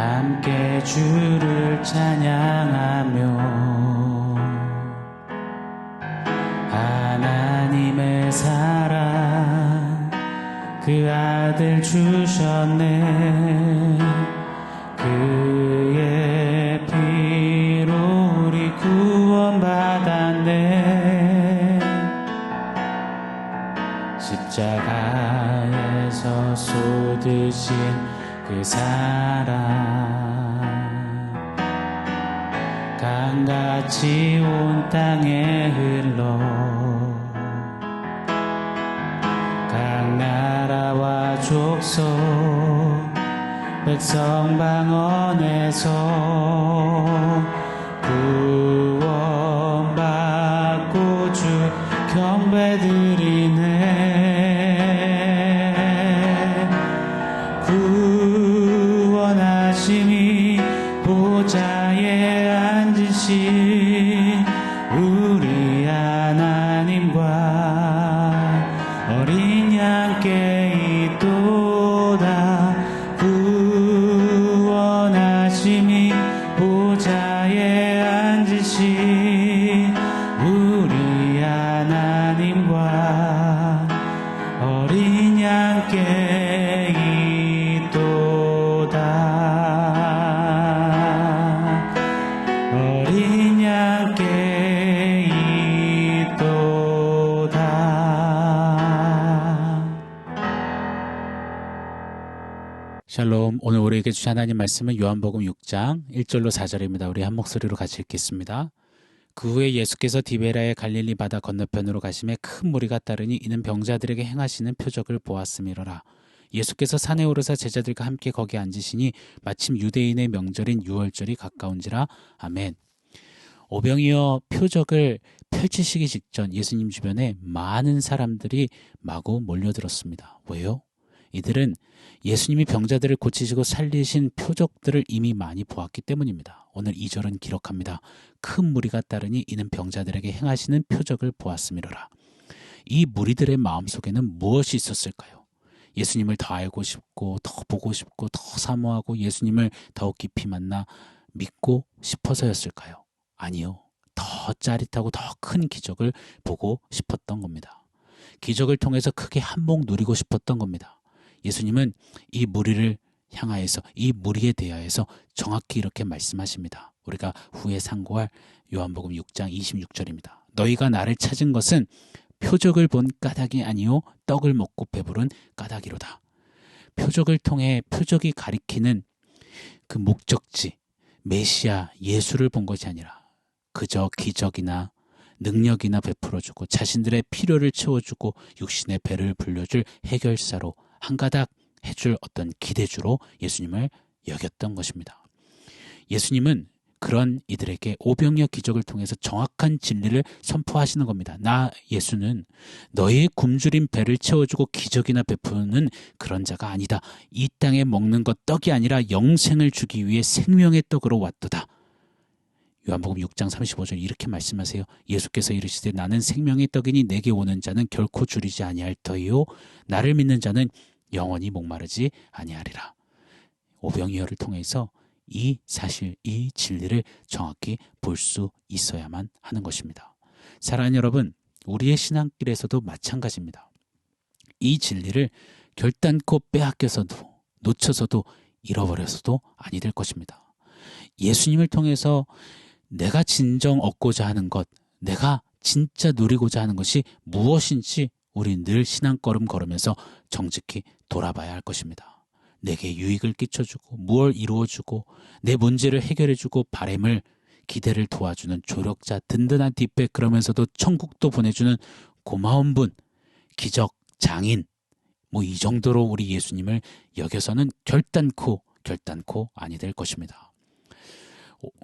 함께 주를 찬양하며 하나님의 사랑 그 아들 주셨네. 그의 피로 우리 구원받았네. 십자가에서 쏟으신 그 사랑 강같이 온 땅에 흘러 각 나라와 족속 백성 방언에서 구원받고 주 경배드리네. 구원하심이 보좌에 앉으신 우리 하나님과 어린 양께 있도다. 구원하심이 보좌에 앉으신 우리 하나님과 어린 양께 있도다. 어린 양께 있도다. 샬롬. 오늘 우리에게 주신 하나님 말씀은 요한복음 6장 1절로 4절입니다. 우리 한 목소리로 같이 읽겠습니다. 그 후에 예수께서 디베라의 갈릴리 바다 건너편으로 가심에 큰 무리가 따르니 이는 병자들에게 행하시는 표적을 보았음이로라. 예수께서 산에 오르사 제자들과 함께 거기 앉으시니 마침 유대인의 명절인 유월절이 가까운지라. 아멘. 오병이어 표적을 펼치시기 직전 예수님 주변에 많은 사람들이 마구 몰려들었습니다. 왜요? 이들은 예수님이 병자들을 고치시고 살리신 표적들을 이미 많이 보았기 때문입니다. 오늘 2절은 기록합니다. 큰 무리가 따르니 이는 병자들에게 행하시는 표적을 보았음이로라. 이 무리들의 마음속에는 무엇이 있었을까요? 예수님을 더 알고 싶고 더 보고 싶고 더 사모하고 예수님을 더욱 깊이 만나 믿고 싶어서였을까요? 아니요. 더 짜릿하고 더 큰 기적을 보고 싶었던 겁니다. 기적을 통해서 크게 한몫 누리고 싶었던 겁니다. 예수님은 이 무리를 향하여서 이 무리에 대하여서 정확히 이렇게 말씀하십니다. 우리가 후에 상고할 요한복음 6장 26절입니다. 너희가 나를 찾은 것은 표적을 본 까닭이 아니요 떡을 먹고 배부른 까닭이로다. 표적을 통해 표적이 가리키는 그 목적지 메시아 예수를 본 것이 아니라 그저 기적이나 능력이나 베풀어주고 자신들의 필요를 채워주고 육신의 배를 불려줄 해결사로 한가닥 해줄 어떤 기대주로 예수님을 여겼던 것입니다. 예수님은 그런 이들에게 오병이어 기적을 통해서 정확한 진리를 선포하시는 겁니다. 나 예수는 너희의 굶주린 배를 채워주고 기적이나 베푸는 그런 자가 아니다. 이 땅에 먹는 것 떡이 아니라 영생을 주기 위해 생명의 떡으로 왔도다. 요한복음 6장 35절 이렇게 말씀하세요. 예수께서 이르시되 나는 생명의 떡이니 내게 오는 자는 결코 줄이지 아니할 터이요 나를 믿는 자는 영원히 목마르지 아니하리라. 오병이어를 통해서 이 사실, 이 진리를 정확히 볼 수 있어야만 하는 것입니다. 사랑하는 여러분, 우리의 신앙길에서도 마찬가지입니다. 이 진리를 결단코 빼앗겨서도 놓쳐서도 잃어버려서도 아니 될 것입니다. 예수님을 통해서 내가 진정 얻고자 하는 것, 내가 진짜 누리고자 하는 것이 무엇인지 우리 늘 신앙걸음 걸으면서 정직히 돌아봐야 할 것입니다. 내게 유익을 끼쳐주고 무엇을 이루어주고 내 문제를 해결해주고 바램을 기대를 도와주는 조력자 든든한 뒷배 그러면서도 천국도 보내주는 고마운 분 기적 장인 뭐 이 정도로 우리 예수님을 여겨서는 결단코 아니 될 것입니다.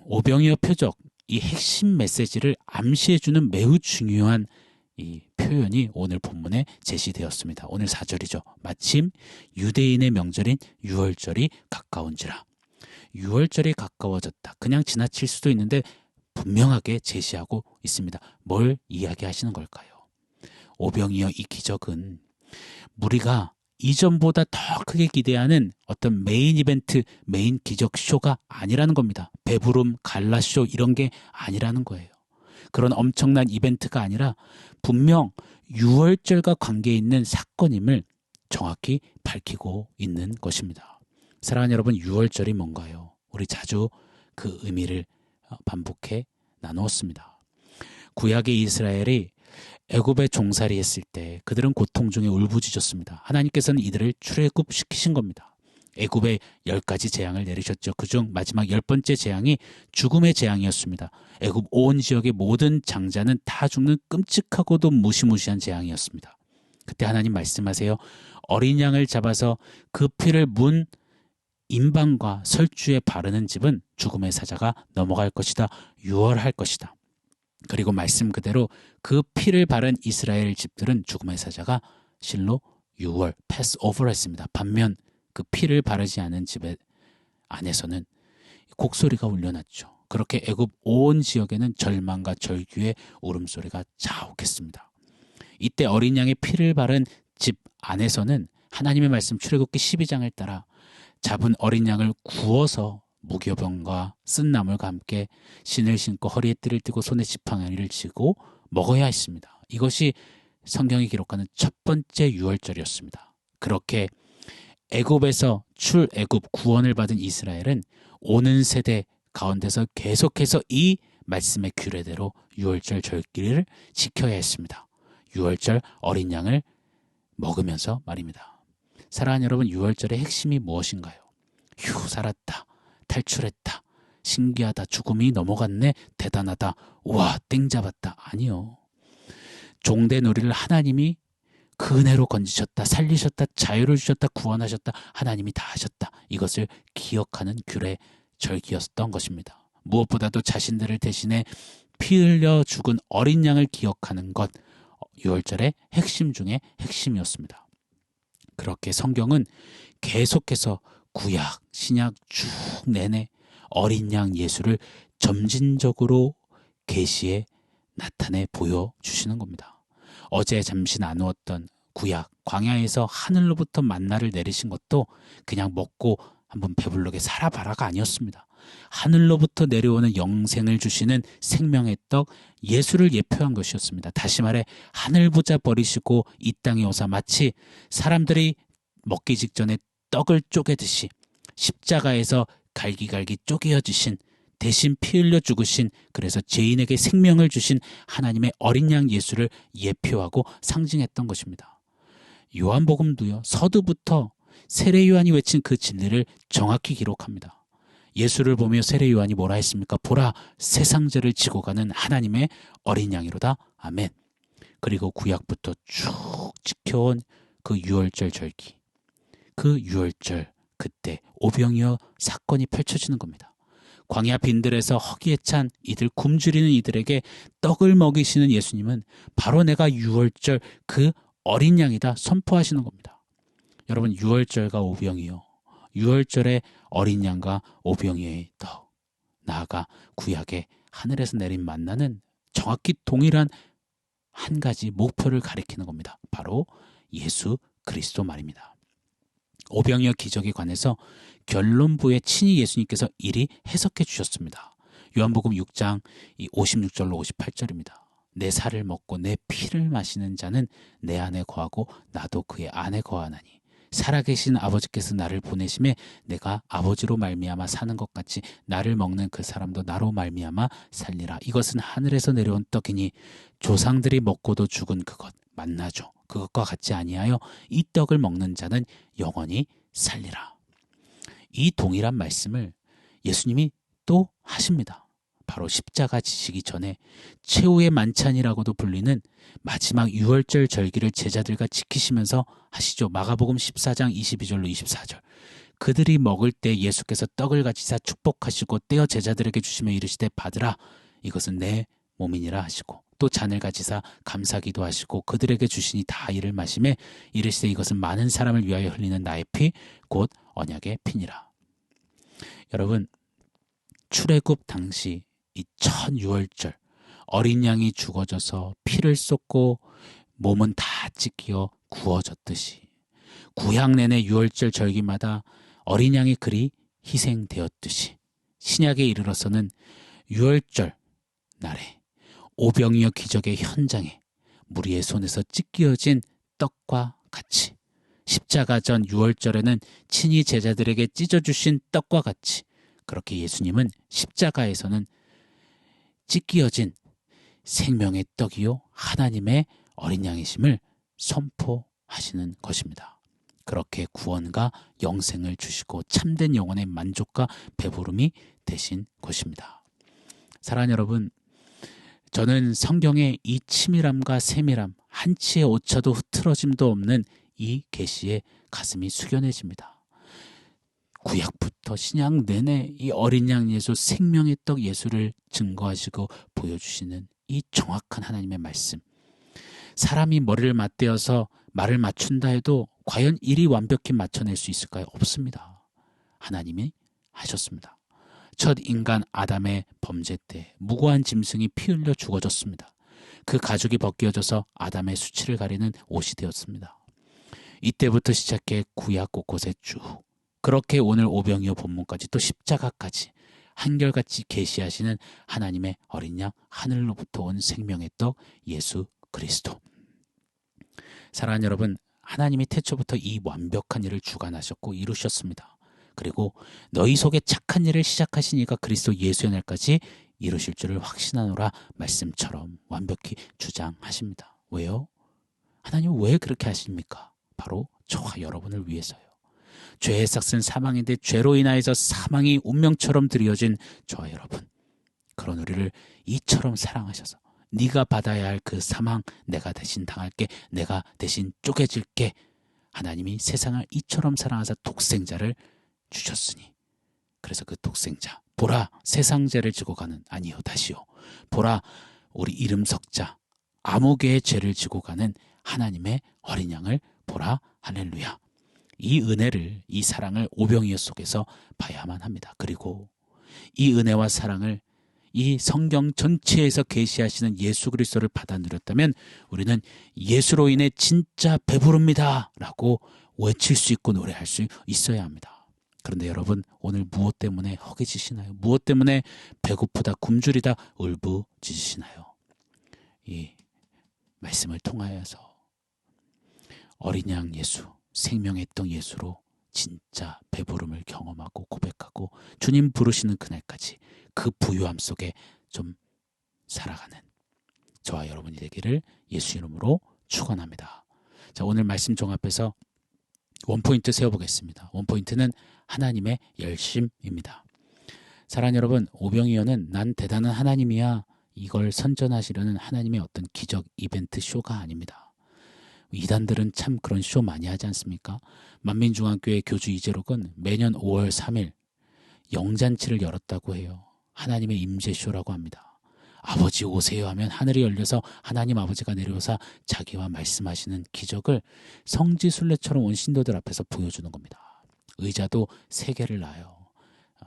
오병이어 표적 이 핵심 메시지를 암시해주는 매우 중요한 이 표현이 오늘 본문에 제시되었습니다. 오늘 4절이죠. 마침 유대인의 명절인 유월절이 가까운지라. 유월절이 가까워졌다. 그냥 지나칠 수도 있는데 분명하게 제시하고 있습니다. 뭘 이야기하시는 걸까요? 오병이어 이 기적은 무리가 이전보다 더 크게 기대하는 어떤 메인 이벤트, 메인 기적 쇼가 아니라는 겁니다. 배부름, 갈라쇼 이런 게 아니라는 거예요. 그런 엄청난 이벤트가 아니라 분명 유월절과 관계 있는 사건임을 정확히 밝히고 있는 것입니다. 사랑하는 여러분, 유월절이 뭔가요? 우리 자주 그 의미를 반복해 나누었습니다. 구약의 이스라엘이 애굽에 종살이했을 때 그들은 고통 중에 울부짖었습니다. 하나님께서는 이들을 출애굽시키신 겁니다. 애굽에 10가지 재앙을 내리셨죠. 그중 마지막 10번째 재앙이 죽음의 재앙이었습니다. 애굽 온 지역의 모든 장자는 다 죽는 끔찍하고도 무시무시한 재앙이었습니다. 그때 하나님 말씀하세요. 어린 양을 잡아서 그 피를 문 임방과 설주에 바르는 집은 죽음의 사자가 넘어갈 것이다. 유월할 것이다. 그리고 말씀 그대로 그 피를 바른 이스라엘 집들은 죽음의 사자가 실로 유월, 패스오버를 했습니다. 반면 그 피를 바르지 않은 집의 안에서는 곡소리가 울려났죠. 그렇게 애굽 온 지역에는 절망과 절규의 울음소리가 자욱했습니다. 이때 어린 양의 피를 바른 집 안에서는 하나님의 말씀 출애굽기 12장을 따라 잡은 어린 양을 구워서 무교병과 쓴 나물과 함께 신을 신고 허리에 띠를 띠고 손에 지팡이를 쥐고 먹어야 했습니다. 이것이 성경이 기록하는 첫 번째 유월절이었습니다. 그렇게 애굽에서 출애굽 구원을 받은 이스라엘은 오는 세대 가운데서 계속해서 이 말씀의 규례대로 유월절 절기를 지켜야 했습니다. 유월절 어린 양을 먹으면서 말입니다. 사랑하는 여러분, 유월절의 핵심이 무엇인가요? 휴, 살았다. 탈출했다. 신기하다. 죽음이 넘어갔네. 대단하다. 우와, 땡 잡았다. 아니요. 종된 우리를 하나님이 그 은혜로 건지셨다. 살리셨다. 자유를 주셨다. 구원하셨다. 하나님이 다 하셨다. 이것을 기억하는 규례 절기였던 것입니다. 무엇보다도 자신들을 대신해 피 흘려 죽은 어린 양을 기억하는 것, 유월절의 핵심 중에 핵심이었습니다. 그렇게 성경은 계속해서 구약, 신약 쭉 내내 어린 양 예수를 점진적으로 계시해 나타내 보여주시는 겁니다. 어제 잠시 나누었던 구약, 광야에서 하늘로부터 만나를 내리신 것도 그냥 먹고 한번 배부르게 살아봐라가 아니었습니다. 하늘로부터 내려오는 영생을 주시는 생명의 떡 예수를 예표한 것이었습니다. 다시 말해 하늘 보자 버리시고 이 땅에 오사 마치 사람들이 먹기 직전에 떡을 쪼개듯이 십자가에서 갈기갈기 쪼개어지신 대신 피 흘려 죽으신, 그래서 죄인에게 생명을 주신 하나님의 어린 양 예수를 예표하고 상징했던 것입니다. 요한복음도요, 서두부터 세례 요한이 외친 그 진리를 정확히 기록합니다. 예수를 보며 세례 요한이 뭐라 했습니까? 보라, 세상 죄를 지고 가는 하나님의 어린 양이로다. 아멘. 그리고 구약부터 쭉 지켜온 그 유월절 절기, 그 유월절, 그때 오병이어 사건이 펼쳐지는 겁니다. 광야 빈들에서 허기에 찬 이들, 굶주리는 이들에게 떡을 먹이시는 예수님은 바로 내가 유월절 그 어린 양이다 선포하시는 겁니다. 여러분, 유월절과 오병이어, 유월절의 어린 양과 오병이어의 떡, 나아가 구약의 하늘에서 내린 만나는 정확히 동일한 한 가지 목표를 가리키는 겁니다. 바로 예수 그리스도 말입니다. 오병이어 기적에 관해서 결론부에 친히 예수님께서 이리 해석해 주셨습니다. 요한복음 6장 56절로 58절입니다. 내 살을 먹고 내 피를 마시는 자는 내 안에 거하고 나도 그의 안에 거하나니 살아계신 아버지께서 나를 보내심에 내가 아버지로 말미암아 사는 것 같이 나를 먹는 그 사람도 나로 말미암아 살리라. 이것은 하늘에서 내려온 떡이니 조상들이 먹고도 죽은 그것 만나죠. 그것과 같지 아니하여 이 떡을 먹는 자는 영원히 살리라. 이 동일한 말씀을 예수님이 또 하십니다. 바로 십자가 지시기 전에 최후의 만찬이라고도 불리는 마지막 유월절 절기를 제자들과 지키시면서 하시죠. 마가복음 14장 22절로 24절. 그들이 먹을 때 예수께서 떡을 가지사 축복하시고 떼어 제자들에게 주시며 이르시되 받으라, 이것은 내 몸이니라 하시고, 또 잔을 가지사 감사기도 하시고 그들에게 주시니 다 이를 마시매 이르시되 이것은 많은 사람을 위하여 흘리는 나의 피 곧 언약의 피니라. 여러분, 출애굽 당시 이 첫 유월절 어린 양이 죽어져서 피를 쏟고 몸은 다 찢겨 구워졌듯이 구약 내내 유월절 절기마다 어린 양이 그리 희생되었듯이 신약에 이르러서는 유월절 날에 오병이어 기적의 현장에 무리의 손에서 찢겨진 떡과 같이 십자가 전 유월절에는 친히 제자들에게 찢어주신 떡과 같이 그렇게 예수님은 십자가에서는 찢겨진 생명의 떡이요 하나님의 어린 양이심을 선포하시는 것입니다. 그렇게 구원과 영생을 주시고 참된 영혼의 만족과 배부름이 되신 것입니다. 사랑하는 여러분, 저는 성경의 이 치밀함과 세밀함, 한치의 오차도 흐트러짐도 없는 이 계시에 가슴이 숙연해집니다. 구약부터 신약 내내 이 어린 양 예수, 생명의 떡 예수를 증거하시고 보여주시는 이 정확한 하나님의 말씀. 사람이 머리를 맞대어서 말을 맞춘다 해도 과연 이리 완벽히 맞춰낼 수 있을까요? 없습니다. 하나님이 하셨습니다. 첫 인간 아담의 범죄 때 무고한 짐승이 피 흘려 죽어졌습니다. 그 가죽이 벗겨져서 아담의 수치를 가리는 옷이 되었습니다. 이때부터 시작해 구약 곳곳에 쭉 그렇게 오늘 오병이어 본문까지 또 십자가까지 한결같이 계시하시는 하나님의 어린 양 하늘로부터 온 생명의 떡 예수 그리스도. 사랑하는 여러분, 하나님이 태초부터 이 완벽한 일을 주관하셨고 이루셨습니다. 그리고 너희 속에 착한 일을 시작하신 이가 그리스도 예수의 날까지 이루실 줄을 확신하노라 말씀처럼 완벽히 주장하십니다. 왜요? 하나님 왜 그렇게 하십니까? 바로 저와 여러분을 위해서요. 죄의 삭은 사망인데 죄로 인하여서 사망이 운명처럼 드리워진 저와 여러분, 그런 우리를 이처럼 사랑하셔서 네가 받아야 할 그 사망 내가 대신 당할게, 내가 대신 쪼개질게, 하나님이 세상을 이처럼 사랑하사 독생자를 주셨으니, 그래서 그 독생자 보라 세상 죄를 지고 가는, 아니요 다시요, 보라 우리 이름 석자 아무개의 죄를 지고 가는 하나님의 어린 양을 보라. 할렐루야. 이 은혜를, 이 사랑을 오병이어 속에서 봐야만 합니다. 그리고 이 은혜와 사랑을 이 성경 전체에서 계시하시는 예수 그리스도를 받아 누렸다면 우리는 예수로 인해 진짜 배부릅니다 라고 외칠 수 있고 노래할 수 있어야 합니다. 그런데 여러분, 오늘 무엇 때문에 허기지시나요? 무엇 때문에 배고프다, 굶주리다, 울부짖으시나요? 이 말씀을 통하여서 어린 양 예수, 생명의 떡 예수로 진짜 배부름을 경험하고 고백하고 주님 부르시는 그날까지 그 부유함 속에 좀 살아가는 저와 여러분이 되기를 예수 이름으로 축원합니다. 자, 오늘 말씀 종합해서 원포인트 세워보겠습니다. 원포인트는 하나님의 열심입니다. 사랑하는 여러분, 오병이어는 난 대단한 하나님이야 이걸 선전하시려는 하나님의 어떤 기적 이벤트 쇼가 아닙니다. 이단들은 참 그런 쇼 많이 하지 않습니까? 만민중앙교회 교주 이재록은 매년 5월 3일 영잔치를 열었다고 해요. 하나님의 임재쇼라고 합니다. 아버지 오세요 하면 하늘이 열려서 하나님 아버지가 내려오사 자기와 말씀하시는 기적을 성지순례처럼 온 신도들 앞에서 보여주는 겁니다. 의자도 3개를 놔요.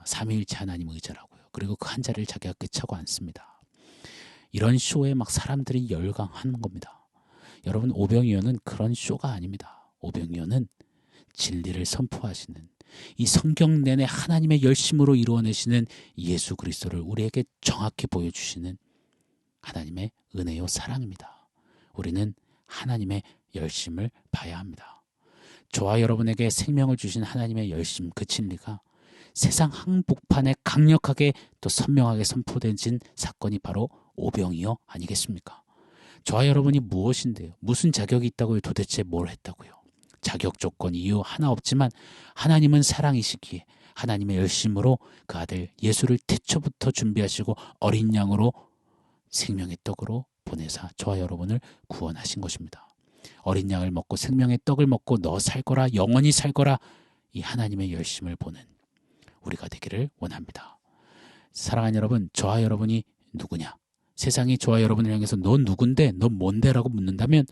삼위일체 하나님 의자라고요. 그리고 그 한 자리를 자기가 끄차고 앉습니다. 이런 쇼에 막 사람들이 열광하는 겁니다. 여러분, 오병이어는 그런 쇼가 아닙니다. 오병이어는 진리를 선포하시는, 이 성경 내내 하나님의 열심으로 이루어내시는 예수 그리스도를 우리에게 정확히 보여주시는 하나님의 은혜요 사랑입니다. 우리는 하나님의 열심을 봐야 합니다. 저와 여러분에게 생명을 주신 하나님의 열심, 그 진리가 세상 한복판에 강력하게 또 선명하게 선포된 사건이 바로 오병이어 아니겠습니까? 저와 여러분이 무엇인데요? 무슨 자격이 있다고요? 도대체 뭘 했다고요? 자격 조건 이유 하나 없지만 하나님은 사랑이시기에 하나님의 열심으로 그 아들 예수를 태초부터 준비하시고 어린 양으로 생명의 떡으로 보내사 저와 여러분을 구원하신 것입니다. 어린 양을 먹고 생명의 떡을 먹고 너 살거라, 영원히 살거라, 이 하나님의 열심을 보는 우리가 되기를 원합니다. 사랑하는 여러분, 저와 여러분이 누구냐? 세상이 저와 여러분을 향해서 너 누군데, 너 뭔데? 라고 묻는다면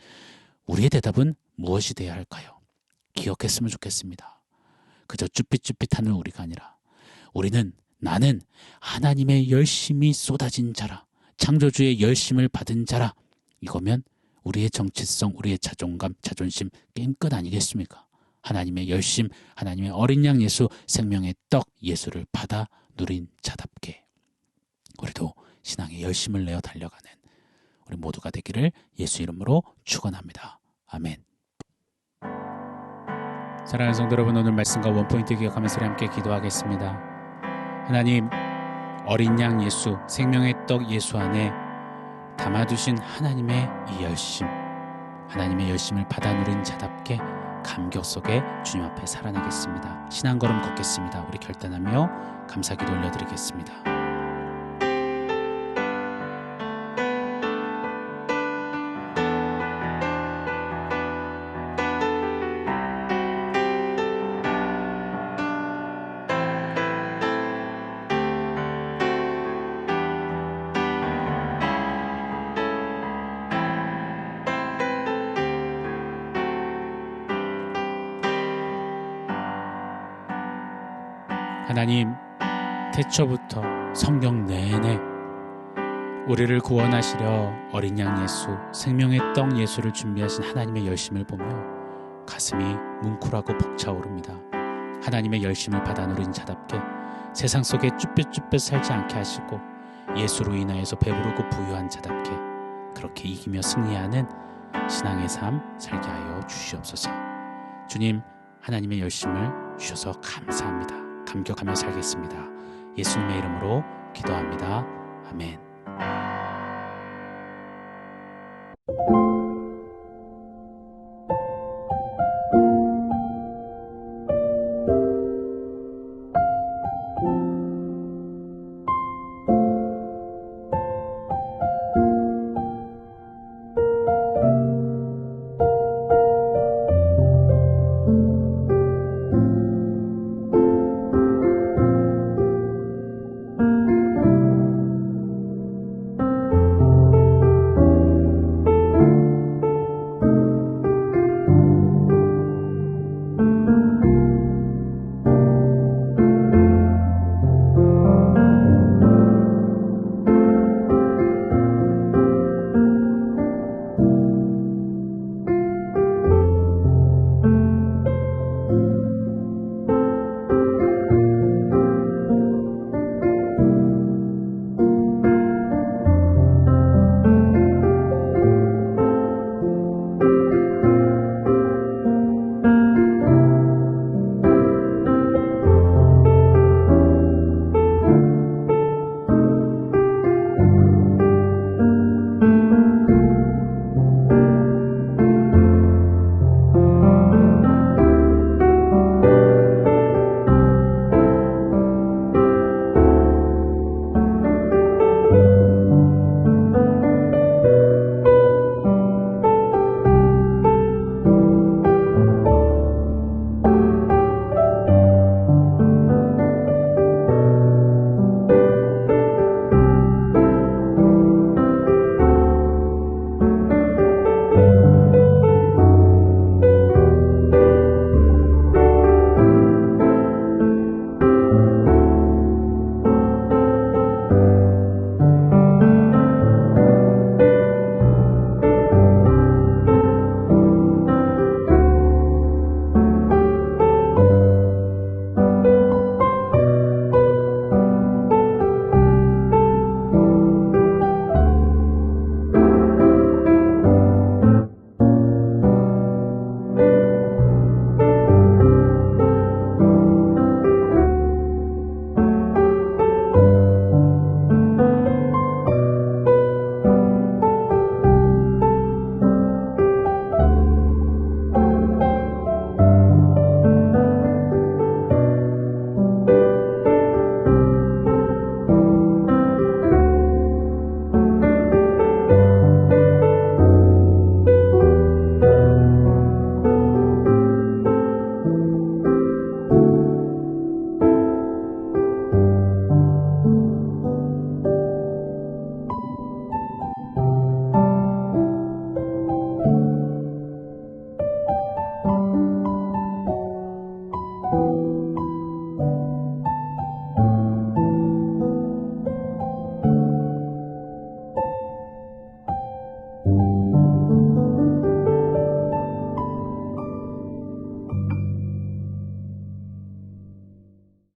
우리의 대답은 무엇이 되어야 할까요? 기억했으면 좋겠습니다. 그저 쭈삣쭈삣하는 우리가 아니라 나는 하나님의 열심이 쏟아진 자라, 창조주의 열심을 받은 자라, 이거면 우리의 정체성, 우리의 자존감, 자존심 게임 끝 아니겠습니까? 하나님의 열심, 하나님의 어린 양 예수, 생명의 떡 예수를 받아 누린 자답게 우리도 신앙의 열심을 내어 달려가는 우리 모두가 되기를 예수 이름으로 축원합니다. 아멘. 사랑하는 성도 여러분, 오늘 말씀과 원포인트 기억하면서 우리 함께 기도하겠습니다. 하나님, 어린 양 예수, 생명의 떡 예수 안에 담아두신 하나님의 이 열심, 하나님의 열심을 받아 누린 자답게 감격 속에 주님 앞에 살아나겠습니다. 신앙 걸음 걷겠습니다. 우리 결단하며 감사기도 올려드리겠습니다. 하나님, 태초부터 성경 내내 우리를 구원하시려 어린 양 예수, 생명의 떡 예수를 준비하신 하나님의 열심을 보며 가슴이 뭉클하고 벅차오릅니다. 하나님의 열심을 받아 누린 자답게 세상 속에 쭈뼛쭈뼛 살지 않게 하시고 예수로 인하여서 배부르고 부유한 자답게 그렇게 이기며 승리하는 신앙의 삶 살게 하여 주시옵소서. 주님, 하나님의 열심을 주셔서 감사합니다. 감격하며 살겠습니다. 예수님의 이름으로 기도합니다. 아멘.